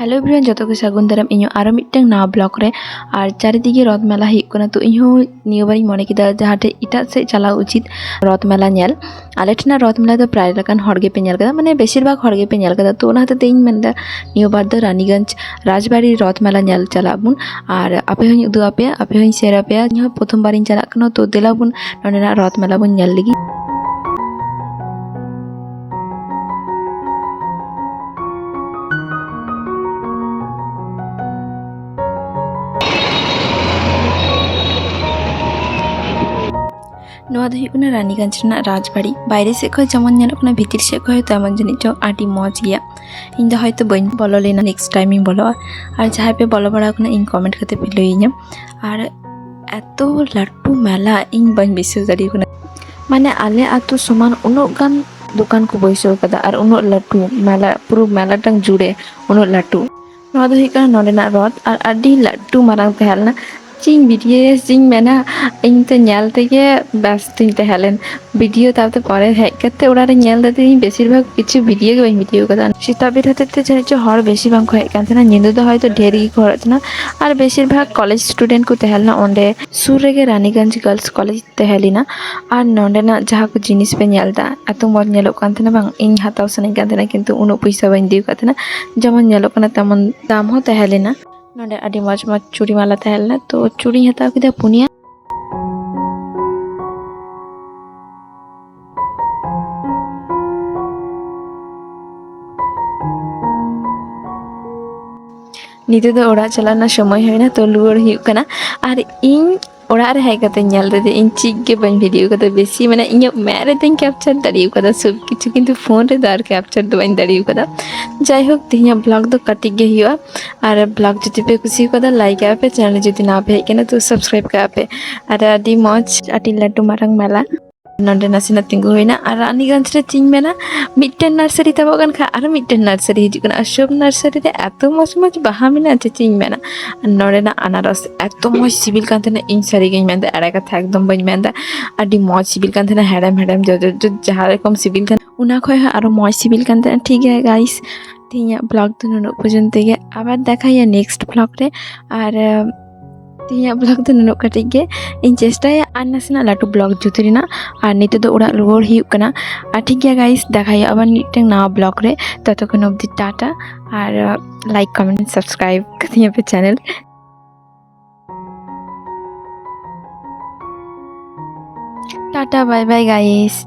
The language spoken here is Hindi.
हेलो एवरीवन जो को सगुन दाराम इन आरो मिट्टन ना ब्लॉग रे और चारिदिके रथ मेला हुई तो इन नियो बारी मने किदा जहाटे इटा से चला उचित रथ मेला नेल आले ठेना रथ मेला प्राय लकान हर गे पे नेल कदा माने बेसिर भाग हर गे पे नेल कदा तो ओना हते इन मेनदा नियो बार द रानीगंज राजबाड़ी रथ मेला नेल चला बुन और आपे हई उदु आपे हई शेयर आपे इन प्रथम बार इन चला कनो तो देला बुन नोनेना रथ मेला बुन नेल लगी रानीगंज राजबाड़ी बाहरे से जमन भीतर से तेमन जानी चो आटी मज गया इन हयतो बी बोलो लेना नेक्स्ट टाइम इन बोलो और जहाँ पे बोलो बड़ा इन कमेंट करते पे लईना और एत लाटू मेला इन बी विश्वास दाड़ी माने आले आतु समान उन्नत गान दुकान को बैसव कदा और उन्नत लाटू मेला पुरो मेलाटांग जुड़े उन्नत लाटू नोडेना रथ और आडी लाटू मारांग तहलना चिंग वीडियो चिंग मेना इन तो नेल तेगे व्यस्त तहलेन वीडियो ताते परे हेज करते ओड़ारे नेल दाते इन बेसिर भाग किछु वीडियो के वीडियो कदा सीता बेर हते जानि चो हर बेसी बांग को हेज कानथेना निंदो दो हयतो ढेर गी को हरतना और बेसिर भाग कॉलेज स्टूडेंट को तहलना ओंडे सुर रेगे रानीगंज गर्ल्स कॉलेज तहलिना और नोंडेना जहाँ को जिनिस पे नेलदा एतो मज नेलो कानथेना बांग इन हाताव सने कानथेना किंतु उनो पैसा बाइन दिउ काथेना जेमन नेलो काना तेमन दाम हो तहलेना नोंडे आडी मज मज चूड़ी माला तहलना तो चूड़ी हताव किदा पुनिया निते दो ओड़ा चलाना समय होना तो लुआड़ हुयुग कना और इन ओड़ा रे हेज कते नेल दे इन चिक गे बन वीडियो कते बेसी माने इन मेरे दिन कैप्चर दाड़ियो कदा सब किछु किंतु फोन रे दार कैप्चर दो बन दाड़ियो कदा जाय होक तिया ब्लॉग दो कटिक गे हुआ और ब्लॉग जति पे खुशी कदा लाइक आपे चैनल जति ना पे केना तो सब्सक्राइब का आपे और आडी मज आटी लाटू मारंग मेला नोंडे नासिना तिंगु होइना और रानीगंज रे चिंग मेना मिट्टन नर्सरी तबगन खा और मिट्टन नर्सरी हिजुकना और सब नर्सरी रे एतो मज मज बाहा मेना चिंग मेना नोंडेना अनारस एतो मज सिबिल कानथेना इन सारी गई मेंदा एड़ा कथा एकदम बई मेंदा आडी मज सिबिल कानथेना हेडम हेडम जो जहाँ रकम सिबिल कान उना खय आरो मज सिबिल कानथेना ठीक है गाइस तिया ब्लॉग तो नुनो पर्यंत गे आबार देखाया नेक्स्ट ब्लॉग रे और तिया ब्लॉग तो नुनो कटिक गे इन चेष्टाया आर नासेना लाटू ब्लॉग जुतरिना और निते दो ओड़ा रुआड़ हुयुग कना और ठीक है गाइस देखाया आबार मिट्टन नवा ब्लॉग रे ततक्षण अब्दि टाटा और लाइक कमेंट सब्सक्राइब कतिया पे channel tata bye bye guys.